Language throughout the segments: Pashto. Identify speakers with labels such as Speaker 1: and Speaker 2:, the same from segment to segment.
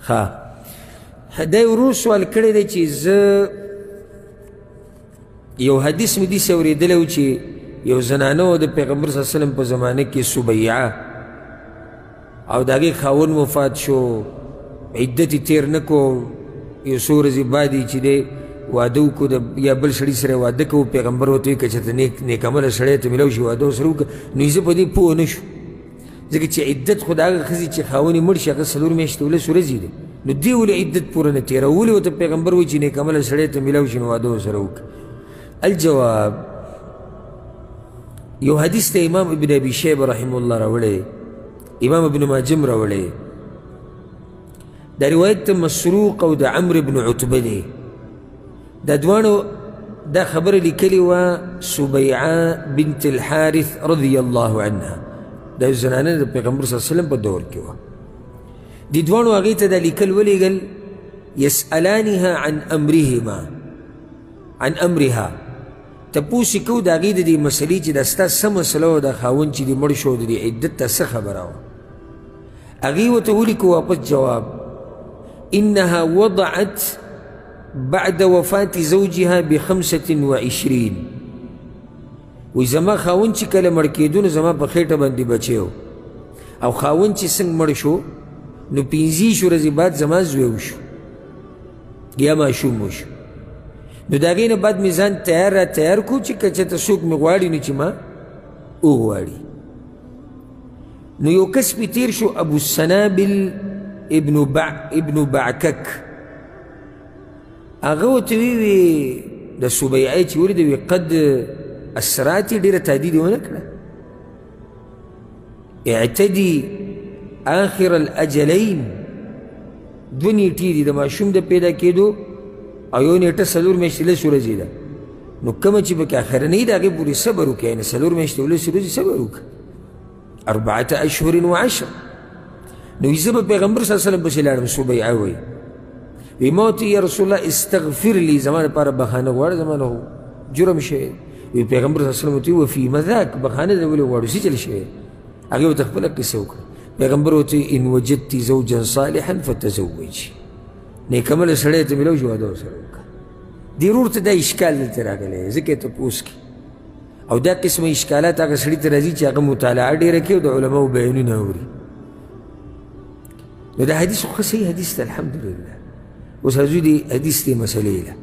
Speaker 1: ښه دا یې ورور سوال کړی دی چې زه یو حدیث مې داسې اورېدلی و چې یو زنانه و د پیغمبر صلی الله علیه وسلم په زمانه کې سبیعه او د هغې خاوند وفات شو عدت یې تیر نه کو یو څو ورځې بعد یې چې دی واده وکړو د یا بل سړي سره واده کوو پیغمبر ورته وایي که چېرته نیک عمله سړی ته میلاو شي واده ورسره وکړه نو زه په دې پوه نه شو ځکه چې عدت خو د هغه ښځې چې خاوند یې مړ شي هغه 4 میاشتې 11 ورځې دی نو دې ولې عدت پوره نه تېره ولې ورته پیغمبر وایي چې نیک عمله سړی ته میلاو شي نو واده ورسره وکړه الجواب یو حدیث ته امام ابن ابي شیبه رحمه الله راوړی امام ابن ماجه هم راوړی دا روایت ته مسروق او د عمرو بن عتبه دی دا دواړو دا خبره لیکلې وه سبیعه بنت الحارث رضی الله عنها دا یو زنانه د پیغمبر صلی الله علیه وسلم په دور کې وه دې دواړو هغې ته دا لیکل ولېږل یسألانها عن امرهما عن امرها تپوس یې کوو د هغې د دې مسلې چې دا ستا څه مسله وه دا خاوند چې دې مړ شو د دې عدت ته څه خبره وه هغې ورته ولیکو واپس جواب انها وضعت بعد وفاة زوجها ب25 وی زما خاوند چې کله مړ کېدو نو زما په خېټه باندې بچی و او خاوند چې څنګه مړ شو نو 15 ورځې بعد زما زوی وشو یا ماشوم وشو نو د هغې نه بعد مې ځان تیار کړو چې که چېرته څوک مې غواړي نو چې ما وغواړي نو یو کس پې تېر شو ابو السنابل ابن بعکک هغه ورته ویې د سبیعې چې ولیده وی قد اسراتې ډېره تهدید یې ونه کړه اعتدي آخر الاجلین 2 نیټې دي د ماشوم د پیدا کېدو او یو نیټه 4 میاشتې 10 ورځې ده نو کومه چې پکې اخرنۍ ده هغې پورې صبر وکړه یعنې 4 میاشتې 11 ورځې صبر وکړه 4 اشهر و10 نو زه به پیغمبر صلی الله علیه وسلم پسې لاړم سبیعه وایي وی ما ورته یا رسول الله استغفر لی زما دپاره بخانه غواړه زما نه جرم شوی وی پیغمبر صلی الله علیه وسلم ورته وی وفي مذاک بخانه دې ولې غواړو څه چل شوی هغې ورته خپله قصه وکړه پیغمبر ورته ان وجدت زوجا صالحا فتزوجي نیک عمله سړی ته میلاو شي واده ورسره وکړه دې ورور ته دا اشکال دلته راغلی ځکه یې تپوس کړي او دا قسمه اشکالات هغه سړي ته راځي چې هغه مطالعه ډېره کوي او د علماو بیانونه اوري نو دا حدیث خو ښه صحیح حدیث ته الحمدلله اوس راځو دې حدیث دې مسلې له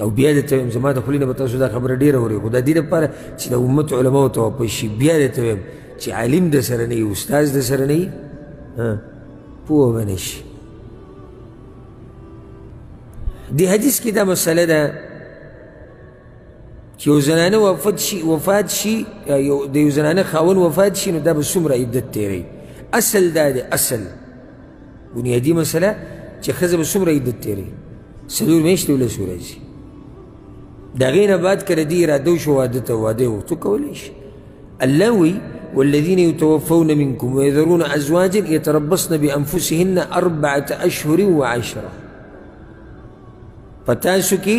Speaker 1: او بیا درته وایم زما د خولې نه به تاسو دا خبره ډېره اورئ خو دا دې دپاره چې د امت علماو ته واپس شي بیا درته وایم چې عالم د سره نه وي استاذ د سره نه وي پوه به نه شي دې حدیث کې دا مسله ده چې یو زنانه وفات شي د یو زنانه خاوند وفات شي نو دا به څومره عدت تېروي اصل دا دی اصل بنیادي مسله چې ښځه به څومره عدت تېروي 4 میاشتې 11 ورځې د هغې نه بعد که د دې اراده وشو واده ته واده یې وکړو کولی شي الله وایي والذین یتوفون منکم ویذرون ازواجا یتربصن بانفسهن 4 اشهر و10 په تاسو کې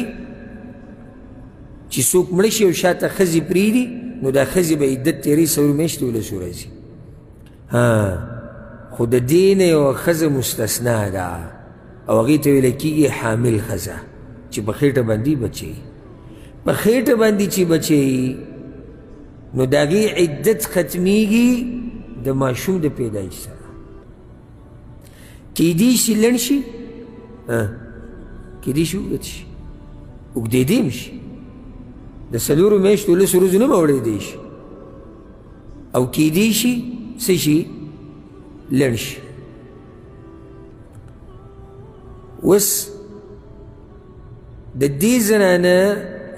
Speaker 1: چې څوک مړه شي او شاته ښځې پرېږدي نو دا ښځې به عدت تېروي 4 میاشتې 11 ورځې خو د دې نه یوه ښځه مستثنا ده او هغې ته ویله کېږي حامل ښځه چې په خېټه باندې بچوي په خېټه باندې چې بچوي نو د هغې عدت ختمیږي د ماشوم د پیدایش سره کیدی شي لنډ شي کیدی شي اوږد شي اوږدېدی هم شي د 4 میاشتو 11 ورځو نه به اوړېدی شي او کیدی شي څه شي لنډ شي اوس د دې زنانه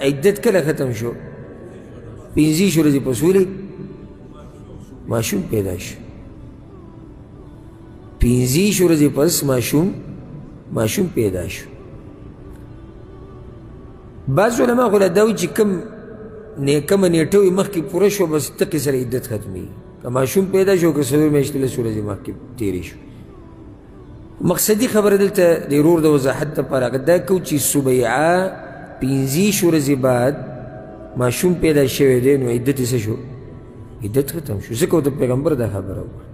Speaker 1: عدت کله ختم شو 15 ورځې پس ولې ماشوم پیدا شو 15 ورځې پس ماشوم پیدا شو بعض علما خو دا وایي چې کومه نیټه وي مخکې پوره شوه بس دقې سره عدت ختمېږي که ماشوم پیدا شو که 4 میاشتې 10 ورځې مخکې تېرې شو مقصدي خبره دلته د ورور د وضاحت دپاره هغه دا کوو چې سبیعه 15 ورځې بعد ماشوم پیدا شوی دی نو عدت یې څه شو عدت ختم شو ځکه ورته پیغمبر دا خبره وکړه